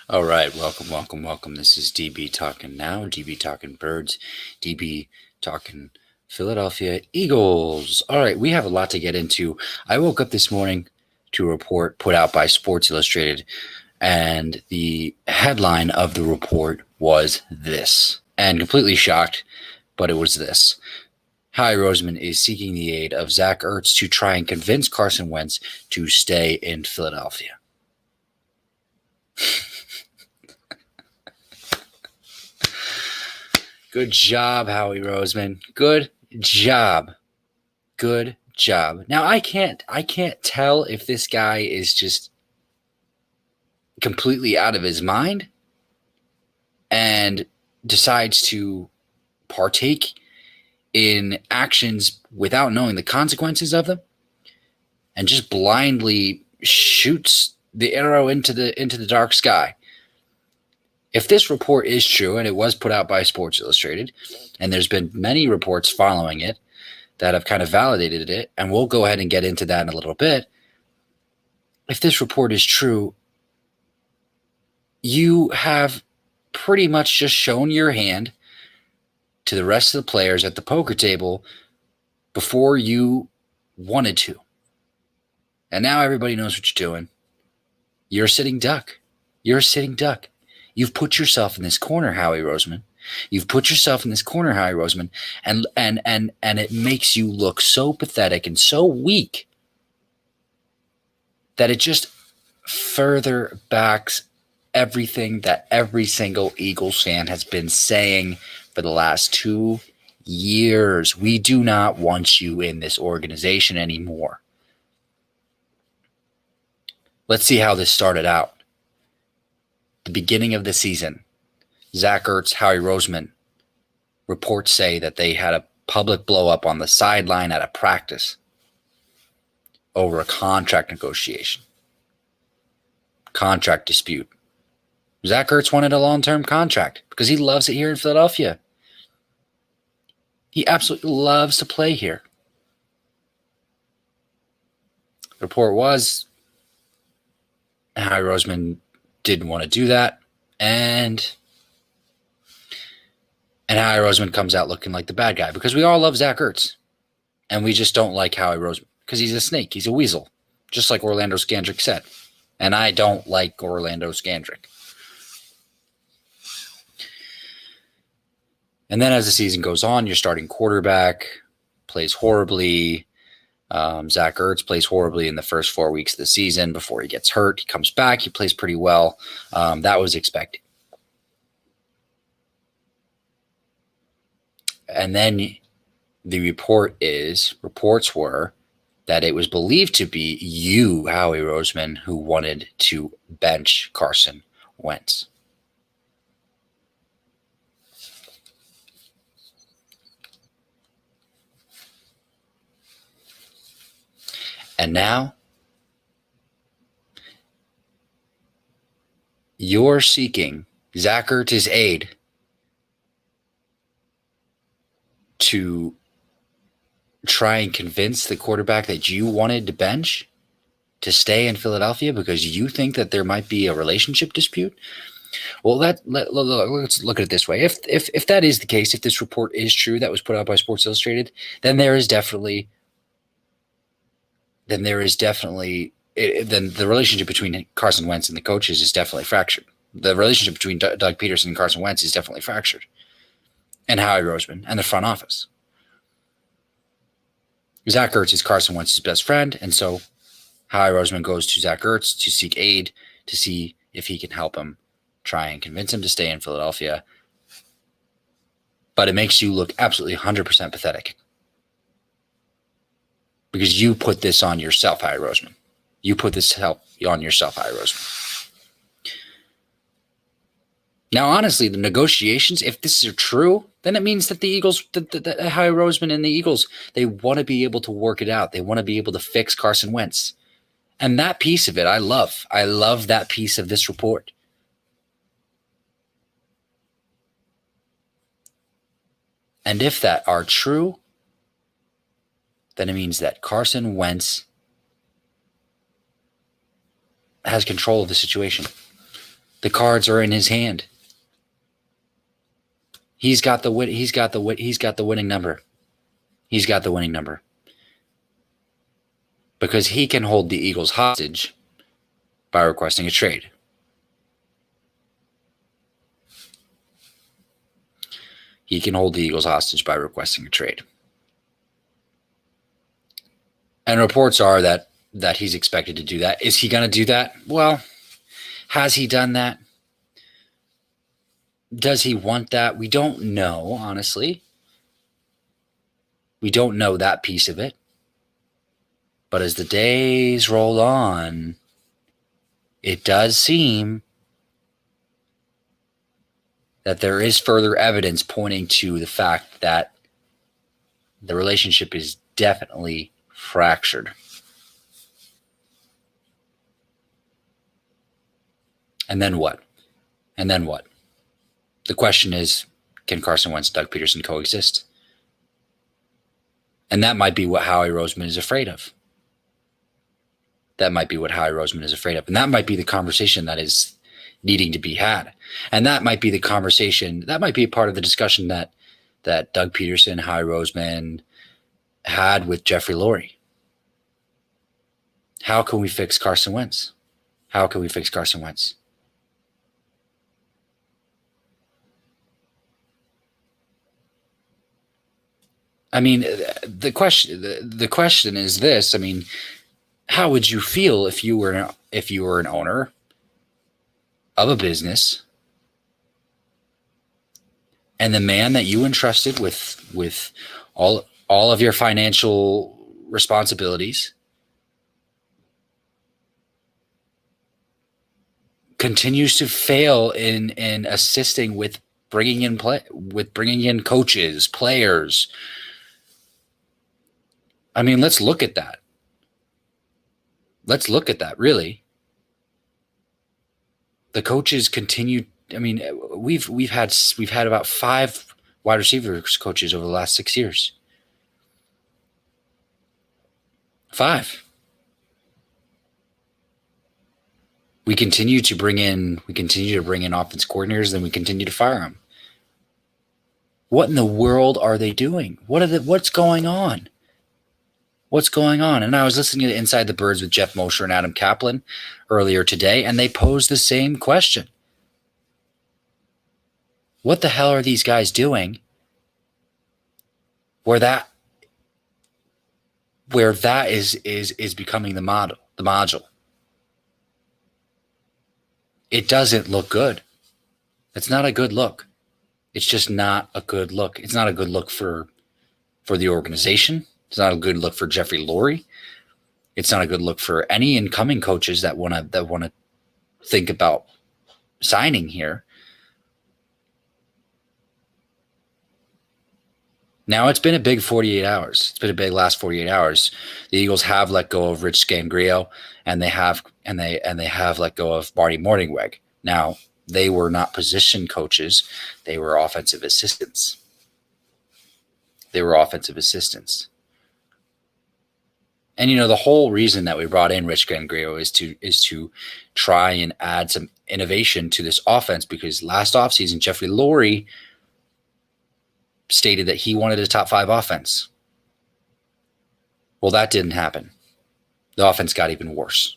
All right, welcome. This is DB Talking Now, DB Talking Birds, DB Talking Philadelphia Eagles. All right, we have a lot to get into. I woke up this morning to a report put out by Sports Illustrated, and the headline of the report was this, and completely shocked, but it was this. Howie Roseman is seeking the aid of Zach Ertz to try and convince Carson Wentz to stay in Philadelphia. Good job, Howie Roseman. Good job. Now I can't tell if this guy is just completely out of his mind and decides to partake in actions without knowing the consequences of them and just blindly shoots the arrow into the dark sky. If this report is true, and it was put out by Sports Illustrated, and there's been many reports following it that have kind of validated it, and we'll go ahead and get into that in a little bit. If this report is true, you have pretty much just shown your hand to the rest of the players at the poker table before you wanted to. And now everybody knows what you're doing. You're a sitting duck. You've put yourself in this corner, Howie Roseman. And it makes you look so pathetic and so weak that it just further backs everything that every single Eagles fan has been saying for the last 2 years. We do not want you in this organization anymore. Let's see how this started out. The beginning of the season, Zach Ertz, Howie Roseman, reports say that they had a public blow-up on the sideline at a practice over a contract negotiation, contract dispute. Zach Ertz wanted a long-term contract because he loves it here in Philadelphia. He absolutely loves to play here. The report was Howie Roseman didn't want to do that, and Howie Roseman comes out looking like the bad guy because we all love Zach Ertz, and we just don't like Howie Roseman because he's a snake, he's a weasel, just like Orlando Scandrick said, and I don't like Orlando Scandrick. And then as the season goes on, your starting quarterback plays horribly. Zach Ertz plays horribly in the first 4 weeks of the season before he gets hurt. He comes back. He plays pretty well. That was expected. And then the reports were that it was believed to be you, Howie Roseman, who wanted to bench Carson Wentz. And now you're seeking Zach Ertz's aid to try and convince the quarterback that you wanted to bench to stay in Philadelphia because you think that there might be a relationship dispute. Well, let's look at it this way. If that is the case, if this report is true that was put out by Sports Illustrated, then the relationship between Carson Wentz and the coaches is definitely fractured. The relationship between Doug Peterson and Carson Wentz is definitely fractured. And Howie Roseman and the front office. Zach Ertz is Carson Wentz's best friend, and so Howie Roseman goes to Zach Ertz to seek aid to see if he can help him try and convince him to stay in Philadelphia. But it makes you look absolutely 100% pathetic. Because you put this on yourself, Howie Roseman. You put this help on yourself, Howie Roseman. Now, honestly, the negotiations, if this is true, then it means that the Eagles, the Howie Roseman and the Eagles, they want to be able to work it out. They want to be able to fix Carson Wentz. And that piece of it, I love. I love that piece of this report. And if that are true, then it means that Carson Wentz has control of the situation. The cards are in his hand. He's got the winning number. He's got the winning number. Because he can hold the Eagles hostage by requesting a trade. He can hold the Eagles hostage by requesting a trade. And reports are that he's expected to do that. Is he going to do that? Well, has he done that? Does he want that? We don't know, honestly. We don't know that piece of it. But as the days roll on, it does seem that there is further evidence pointing to the fact that the relationship is definitely fractured. And then what? The question is, can Carson Wentz and Doug Peterson coexist? And that might be what Howie Roseman is afraid of. And that might be the conversation that is needing to be had. And that might be the conversation, that might be a part of the discussion that Doug Peterson, Howie Roseman had with Jeffrey Lurie. How can we fix Carson Wentz? I mean, the question is this. I mean, how would you feel if you were an owner of a business and the man that you entrusted with all of your financial responsibilities continues to fail in assisting with bringing in coaches, players? I mean, let's look at that. Really. The coaches continue. I mean, we've had about 5 wide receivers coaches over the last 6 years. 5. We continue to bring in offense coordinators, then we continue to fire them. What in the world are they doing? What's going on? And I was listening to Inside the Birds with Jeff Mosher and Adam Kaplan earlier today, and they posed the same question. What the hell are these guys doing where that is becoming the module? It doesn't look good. It's not a good look. It's just not a good look. It's not a good look for the organization. It's not a good look for Jeffrey Lurie. It's not a good look for any incoming coaches that want to think about signing here. Now, it's been a big 48 hours. It's been a big last 48 hours. The Eagles have let go of Rich Scangrio, and they have let go of Marty Morningweg. Now, they were not position coaches. They were offensive assistants. And the whole reason that we brought in Rich Scangrio is to try and add some innovation to this offense, because last offseason Jeffrey Lurie stated that he wanted a top 5 offense. Well, that didn't happen. The offense got even worse.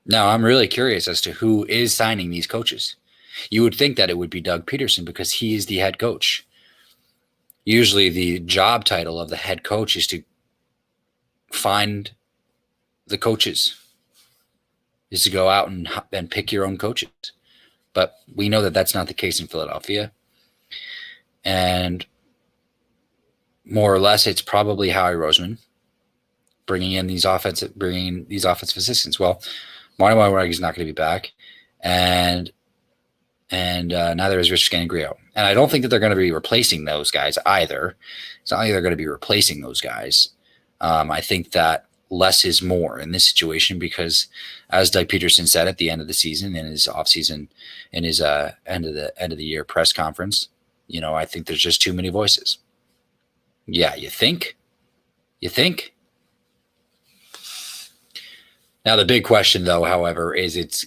Now, I'm really curious as to who is signing these coaches. You would think that it would be Doug Peterson because he is the head coach. Usually the job title of the head coach is to find the coaches, is to go out and pick your own coaches. But we know that that's not the case in Philadelphia. And more or less, it's probably Howie Roseman bringing in these offensive assistants. Well, Marty Morningweg is not going to be back, and neither is Rich Scangrio. And I don't think that they're going to be replacing those guys either. It's not like they're going to be replacing those guys. I think that less is more in this situation because, as Doug Peterson said at the end of the season, in his offseason, in his end of the year press conference, I think there's just too many voices. Yeah, you think? You think? Now, the big question, though, however, is is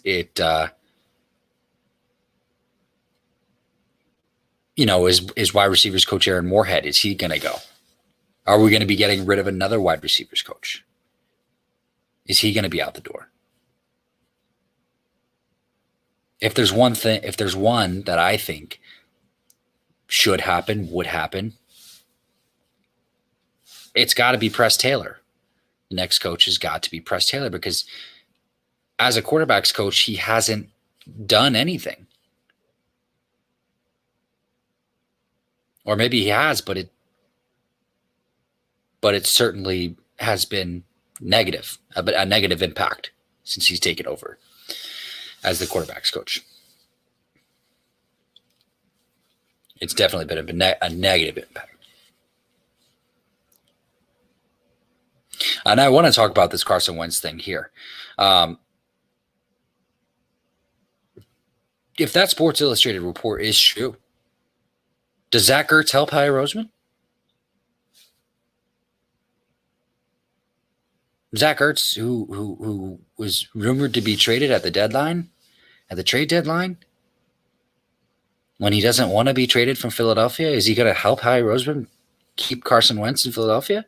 wide receivers coach Aaron Moorhead, is he going to go? Are we going to be getting rid of another wide receivers coach? Is he going to be out the door? If there's one that I think should happen, would happen, it's got to be Press Taylor. The next coach has got to be Press Taylor, because as a quarterback's coach, he hasn't done anything. Or maybe he has, but it certainly has been negative, a negative impact since he's taken over as the quarterback's coach. It's definitely been a negative impact. And I want to talk about this Carson Wentz thing here. If that Sports Illustrated report is true, does Zach Ertz help Howie Roseman? Zach Ertz, who was rumored to be traded at the trade deadline, when he doesn't want to be traded from Philadelphia, is he going to help Howie Roseman keep Carson Wentz in Philadelphia?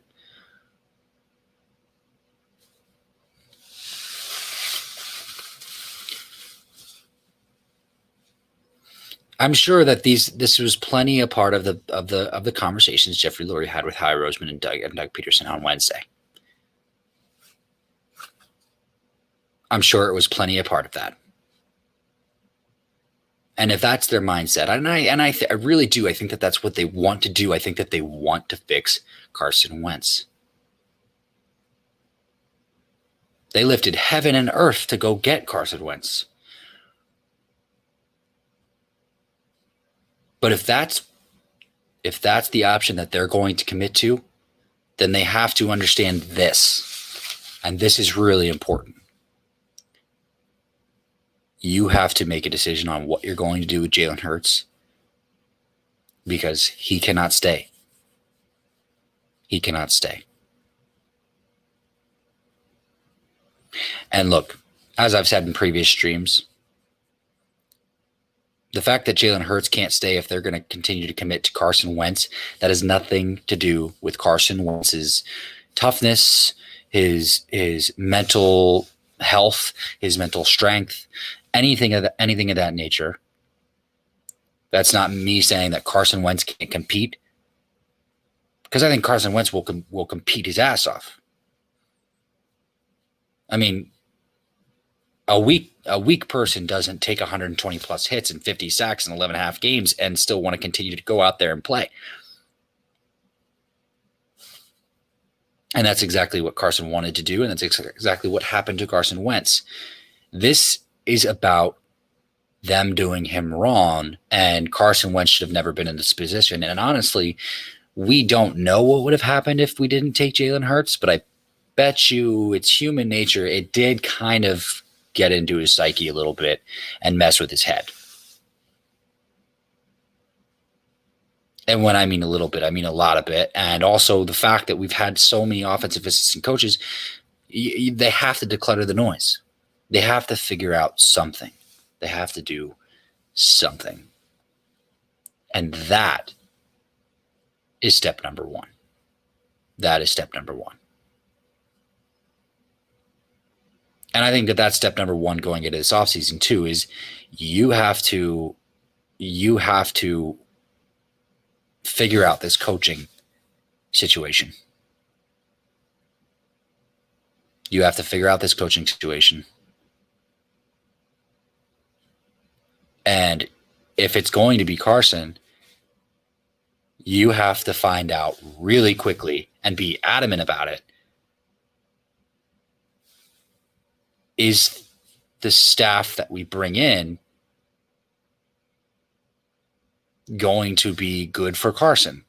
I'm sure that this was plenty a part of the conversations Jeffrey Lurie had with Howie Roseman and Doug Peterson on Wednesday. I'm sure it was plenty a part of that. And if that's their mindset, I really do, I think that that's what they want to do. I think that they want to fix Carson Wentz. They lifted heaven and earth to go get Carson Wentz. But if that's the option that they're going to commit to, then they have to understand this. And this is really important. You have to make a decision on what you're going to do with Jalen Hurts, because he cannot stay. He cannot stay. And look, as I've said in previous streams, the fact that Jalen Hurts can't stay if they're going to continue to commit to Carson Wentz, that has nothing to do with Carson Wentz's toughness, his mental health, his mental strength, anything of that nature. That's not me saying that Carson Wentz can't compete, because I think Carson Wentz will compete his ass off. I mean, a weak person doesn't take 120 plus hits and 50 sacks in 11.5 games and still want to continue to go out there and play. And that's exactly what Carson wanted to do, and that's exactly what happened to Carson Wentz. This is about them doing him wrong, and Carson Wentz should have never been in this position. And honestly, we don't know what would have happened if we didn't take Jalen Hurts, but I bet you it's human nature. It did kind of get into his psyche a little bit and mess with his head. And when I mean a little bit, I mean a lot of it. And also the fact that we've had so many offensive assistant coaches, they have to declutter the noise. They have to figure out something. They have to do something. And that is step number one. That is step number one. And I think that that's step number one going into this offseason too, is you have to figure out this coaching situation. You have to figure out this coaching situation. And if it's going to be Carson, you have to find out really quickly and be adamant about it. Is the staff that we bring in going to be good for Carson?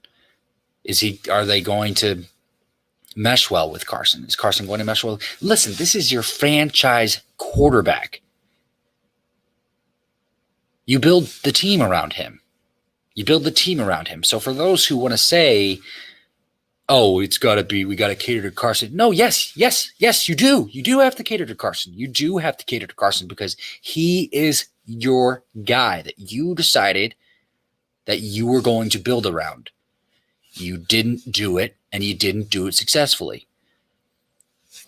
Are they going to mesh well with Carson? Is Carson going to mesh well? Listen, this is your franchise quarterback. You build the team around him. So for those who want to say oh, it's got to be, we got to cater to Carson. No, yes, you do. You do have to cater to Carson. You do have to cater to Carson because he is your guy that you decided that you were going to build around. You didn't do it, and you didn't do it successfully.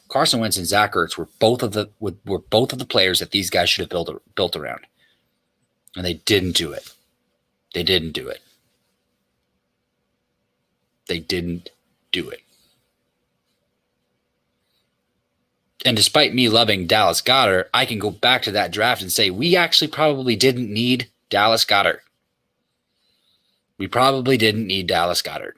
Carson Wentz and Zach Ertz were both of the players that these guys should have built around, and they didn't do it. They didn't do it. They didn't do it. And despite me loving Dallas Goedert, I can go back to that draft and say we actually probably didn't need Dallas Goedert. We probably didn't need Dallas Goedert.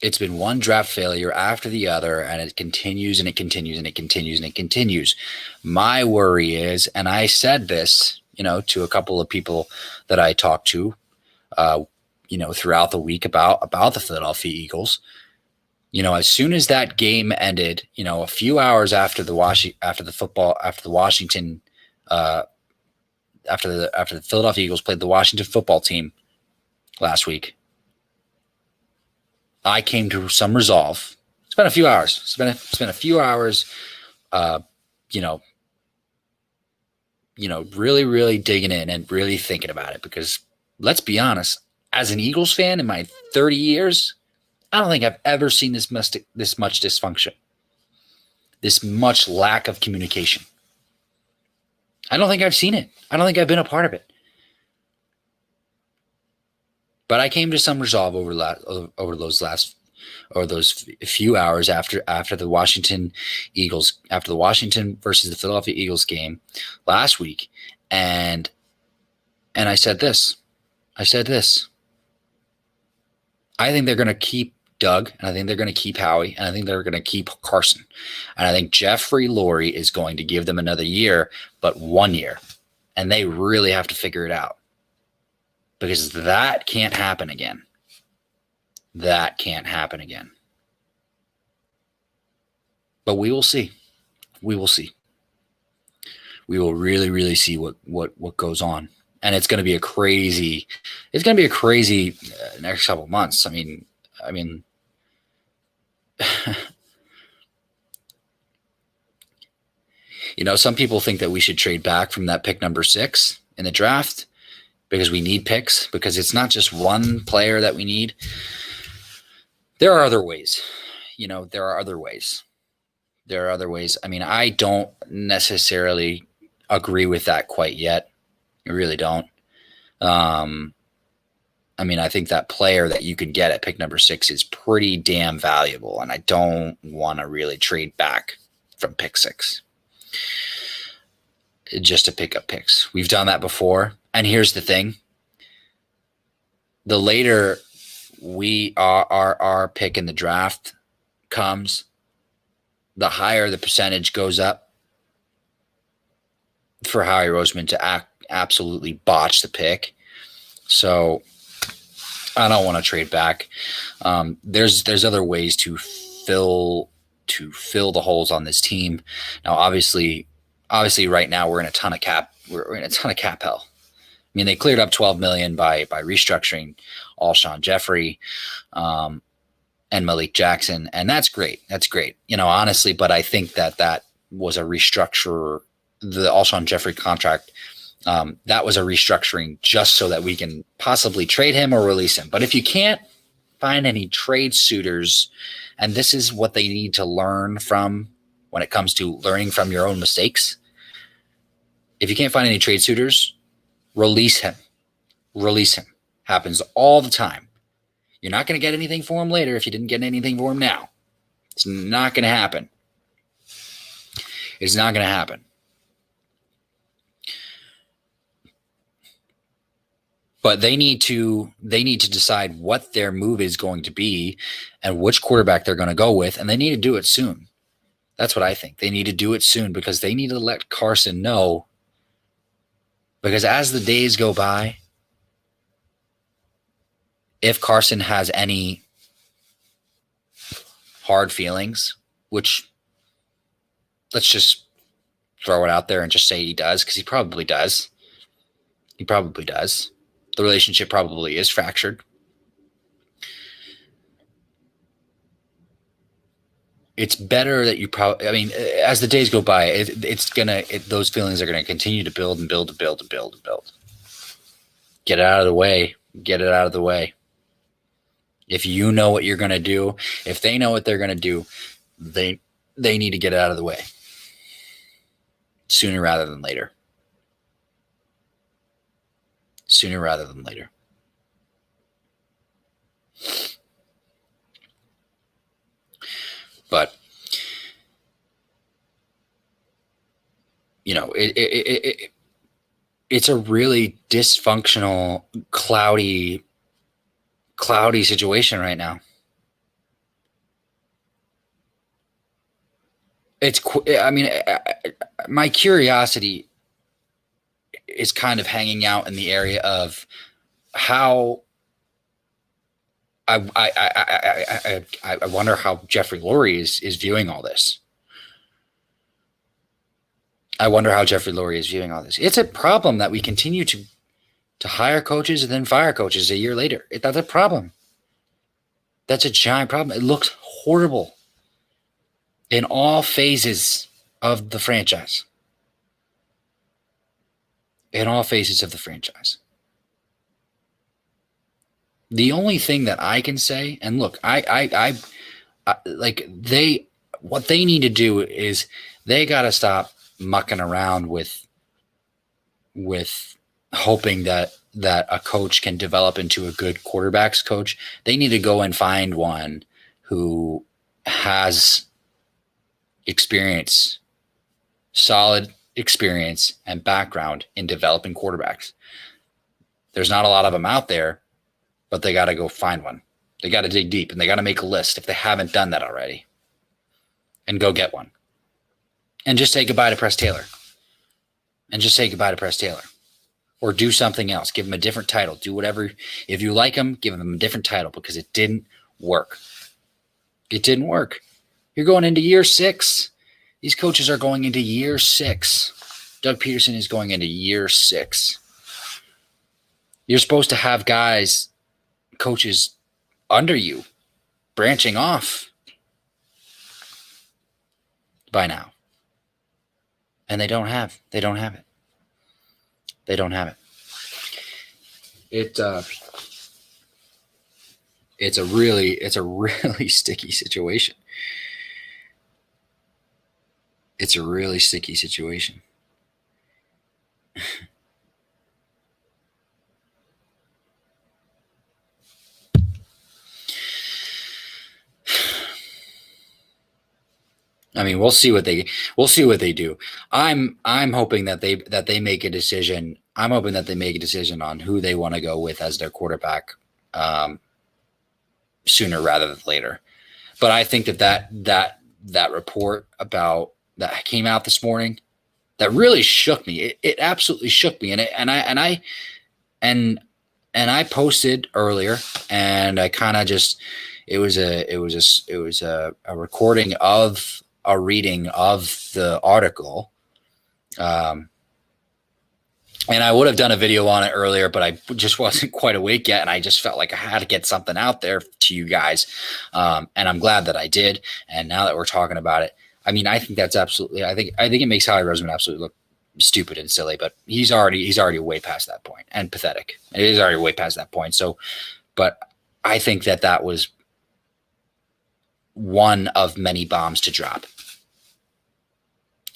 It's been one draft failure after the other, and it continues and it continues and it continues and it continues. My worry is, and I said this, to a couple of people that I talked to, throughout the week about the Philadelphia Eagles. As soon as that game ended, a few hours after the Philadelphia Eagles played the Washington football team last week, I came to some resolve. It's been a few hours. It's been a few hours. Really, really digging in and really thinking about it, because let's be honest, as an Eagles fan in my 30 years, I don't think I've ever seen this much dysfunction, this much lack of communication. I don't think I've seen it. I don't think I've been a part of it. But I came to some resolve over those few hours after the Washington versus the Philadelphia Eagles game last week, and I said this. I think they're going to keep Doug, and I think they're going to keep Howie, and I think they're going to keep Carson, and I think Jeffrey Lurie is going to give them another year, but 1 year, and they really have to figure it out. Because that can't happen again. That can't happen again. But we will see. We will see. We will really, really see what goes on. And it's going to be a crazy next couple of months. I mean, some people think that we should trade back from that pick number 6 in the draft, because we need picks, because it's not just one player that we need. There are other ways. There are other ways. I mean, I don't necessarily agree with that quite yet. I really don't. I think that player that you could get at pick number 6 is pretty damn valuable, and I don't want to really trade back from pick 6 just to pick up picks. We've done that before. And here's the thing. The later our pick in the draft comes, the higher the percentage goes up for Howie Roseman to absolutely botch the pick. So I don't want to trade back. There's other ways to fill the holes on this team. Now, obviously right now we're in a ton of cap hell. I mean, they cleared up $12 million by restructuring Alshon Jeffrey and Malik Jackson, and that's great. That's great, honestly. But I think that was a restructure. The Alshon Jeffrey contract, that was a restructuring just so that we can possibly trade him or release him. But if you can't find any trade suitors, and this is what they need to learn from when it comes to learning from your own mistakes. If you can't find any trade suitors, release him. Happens all the time. You're not going to get anything for him later if you didn't get anything for him now. It's not going to happen. It's not going to happen. But they need to decide what their move is going to be and which quarterback they're going to go with, and they need to do it soon. That's what I think. They need to do it soon, because they need to let Carson know. Because as the days go by, if Carson has any hard feelings, which let's just throw it out there and just say he does, because he probably does. He probably does. The relationship probably is fractured. It's better that you probably, I mean, as the days go by, those feelings are going to continue to build and build and build and build and build. Get it out of the way. Get it out of the way. If you know what you're going to do, if they know what they're going to do, they need to get it out of the way sooner rather than later. Sooner rather than later. But you know, it's a really dysfunctional, cloudy situation right now. I mean, my curiosity is kind of hanging out in the area of how I wonder how Jeffrey Lurie is viewing all this. I wonder how Jeffrey Lurie is viewing all this. It's a problem that we continue to hire coaches and then fire coaches a year later. That's a problem. That's a giant problem. It looks horrible in all phases of the franchise. In all phases of the franchise. The only thing that I can say, and look, I what they need to do is they got to stop mucking around with hoping that a coach can develop into a good quarterbacks coach. They need to go and find one who has experience, solid experience and background in developing quarterbacks. There's not a lot of them out there, but they got to go find one. They got to dig deep and they got to make a list if they haven't done that already and go get one. And just say goodbye to Press Taylor. Or do something else. Give him a different title. Do whatever. If you like him, give him a different title because it didn't work. It didn't work. You're going into year 6. These coaches are going into year 6. Doug Peterson is going into year 6. You're supposed to have coaches under you, branching off by now. And they don't have it. They don't have it. It's a really sticky situation. It's a really sticky situation. I mean, we'll see what they do. I'm hoping that they make a decision. I'm hoping that they make a decision on who they want to go with as their quarterback sooner rather than later. But I think that report about that came out this morning that really shook me. It absolutely shook me. And I posted earlier, and I kind of just it was a recording of a reading of the article. And I would have done a video on it earlier, but I just wasn't quite awake yet. And I just felt like I had to get something out there to you guys. And I'm glad that I did. And now that we're talking about it, I mean, I think that's absolutely, I think it makes Howie Roseman absolutely look stupid and silly, but he's already way past that point and pathetic. It is already way past that point. So, but I think that was one of many bombs to drop.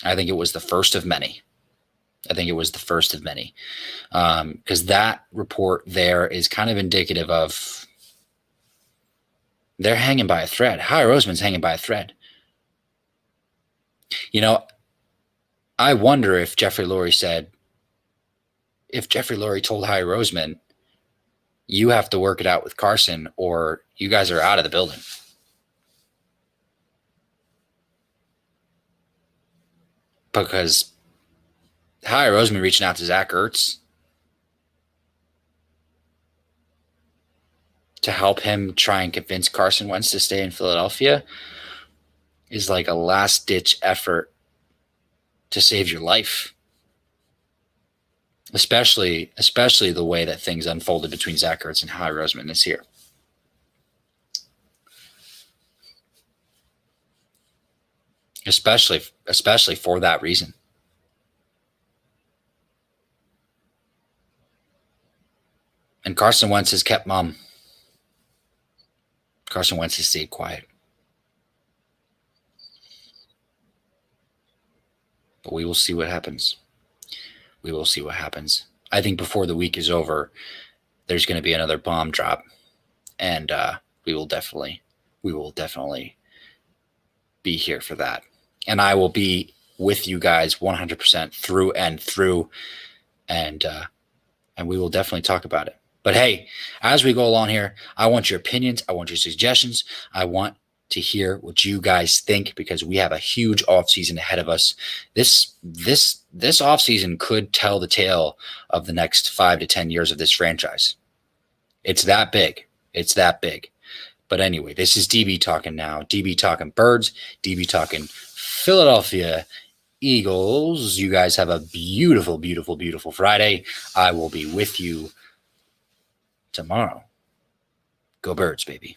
I think it was the first of many. Because that report there is kind of indicative of they're hanging by a thread. Howie Roseman's hanging by a thread. You know, I wonder if Jeffrey Lurie told Howie Roseman, you have to work it out with Carson or you guys are out of the building. Because Howie Roseman reaching out to Zach Ertz to help him try and convince Carson Wentz to stay in Philadelphia is like a last-ditch effort to save your life. especially the way that things unfolded between Zach Ertz and Howie Roseman this year. Especially for that reason. And Carson Wentz has kept mum. Carson Wentz has stayed quiet. But we will see what happens. We will see what happens. I think before the week is over, there's going to be another bomb drop. And we will definitely be here for that. And I will be with you guys 100% through and through. And we will definitely talk about it. But hey, as we go along here, I want your opinions. I want your suggestions. I want to hear what you guys think, because we have a huge offseason ahead of us. This offseason could tell the tale of the next 5 to 10 years of this franchise. It's that big. It's that big. But anyway, this is DB talking now. DB talking Birds. DB talking Philadelphia Eagles. You guys have a beautiful, beautiful, beautiful Friday. I will be with you tomorrow. Go Birds, baby.